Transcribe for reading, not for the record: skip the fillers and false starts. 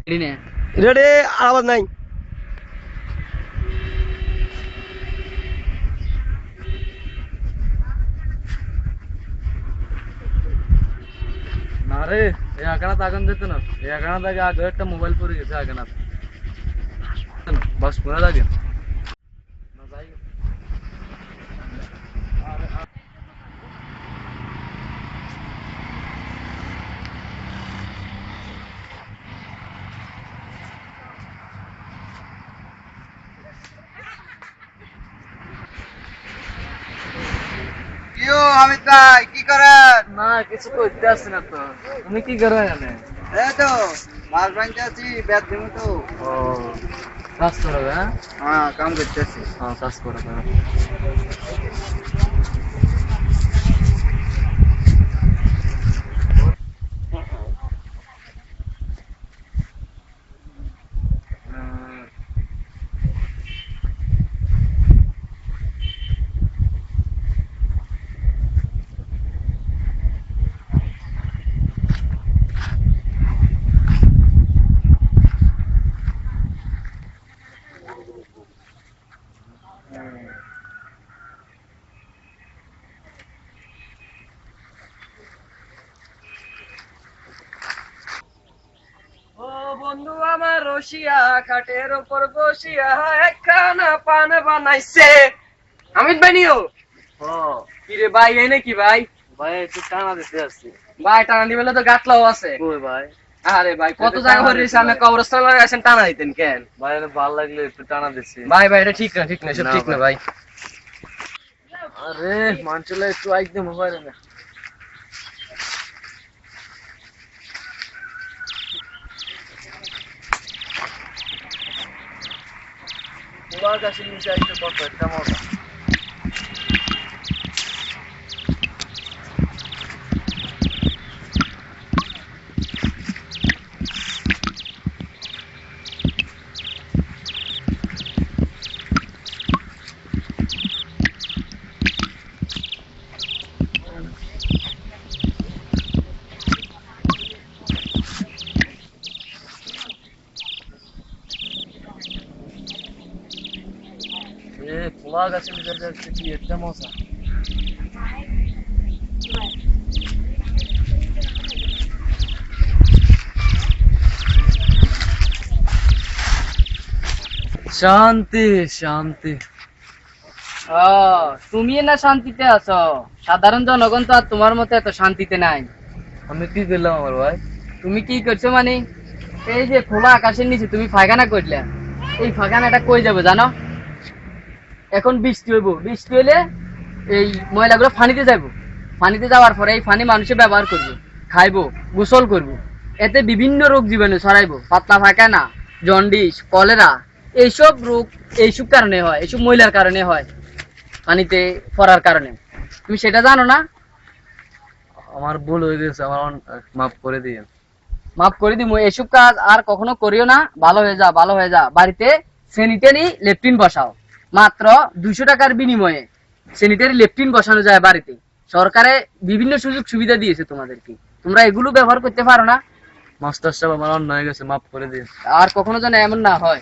Ready আওয়াজ নাই। না রে, এই আগানাত আগুন দিত না। এই আগানাত আগে আগে একটা মোবাইল পড়ে গেছে আগানাত। বাস পুরা লাগে না যাই। কিও হামিদ ভাই কি করেন? না কিছু করতে আসছে না তো। তুমি কি করো এখানে? এই তো মাছ ভাঙতে আছি, ব্যাট দিমু তো। ও কাজ করো? হ্যাঁ হ্যাঁ কাম করতেছি। হ্যাঁ কাজ করো করো। ও বন্ধু আমার রসিয়া খাটের উপর বসিয়া একখানা পান বানাইছে। হামিদ ভাই নিও। ও কি রে ভাই, এই নাকি ভাই? ভাই একটু টানা দিতে আসছি। ভাই টানা দিবেলে তো গাটলাও আছে। কই ভাই? আরে ভাই কত একটু জায়গা টানা হয়ে দিতে সামনে ভাই। কবরস্থান লাগাইছেন, টানা দিতেন কেন? ভাই এটা ভালো লাগলে একটু টানা দিচ্ছি। ভাই ভাই এটা ঠিক না, ঠিক না, সব না ঠিক না ভাই। ভাই। আরে মানচলে একটু একদম মোবাইল না। তোমার কাছে নিচে একটু কত একটা মজা। তোমার কাছে নিচে যাচ্ছে কি একটা মজা। শান্তি শান্তি। তুমি না শান্তিতে আছো, সাধারণ জনগণ তো আর তোমার মতো এত শান্তিতে নাই। আমি কি দিলাম আমার ভাই? তুমি কি করছো মানে, এই যে খোলা আকাশের নিচে তুমি ফায়খানা করলে, এই ফায়খানাটা কই যাবে জানো? এখন বৃষ্টি হইব, বৃষ্টি হইলে এই ময়লাগুলো পানিতে যাবো, পানিতে যাওয়ার পরে এই পানি মানুষে ব্যবহার করবে, খাইবো, গোসল করবো, এতে বিভিন্ন রোগ জীবাণু ছড়াইবো, পাতলা পায়খানা, জন্ডিস, কলেরা, এইসব রোগ এইসব কারণে হয়, এইসব ময়লার কারণে হয়, পানিতে পড়ার কারণে। তুমি সেটা জানো না? আমার ভুল হয়ে গেছে, আমার মাফ করে দিয়ে। মাফ করে দিব, এসব কাজ আর কখনো করিও না। ভালো হয়ে যা, ভালো হয়ে যা। বাড়িতে স্যানিটারি লেট্রিন বসাও, মাত্র 200 টাকার বিনিময়ে স্যানিটারি লেট্রিন বসানো যায় বাড়িতে। সরকারে বিভিন্ন সুযোগ সুবিধা দিয়েছে তোমাদেরকে, তোমরা এগুলো ব্যবহার করতে পারো না? মাস্টার সাহেব আমার অন্যায় হয়ে গেছে, মাফ করে দিয়ে। আর কখনো যেন এমন না হয়।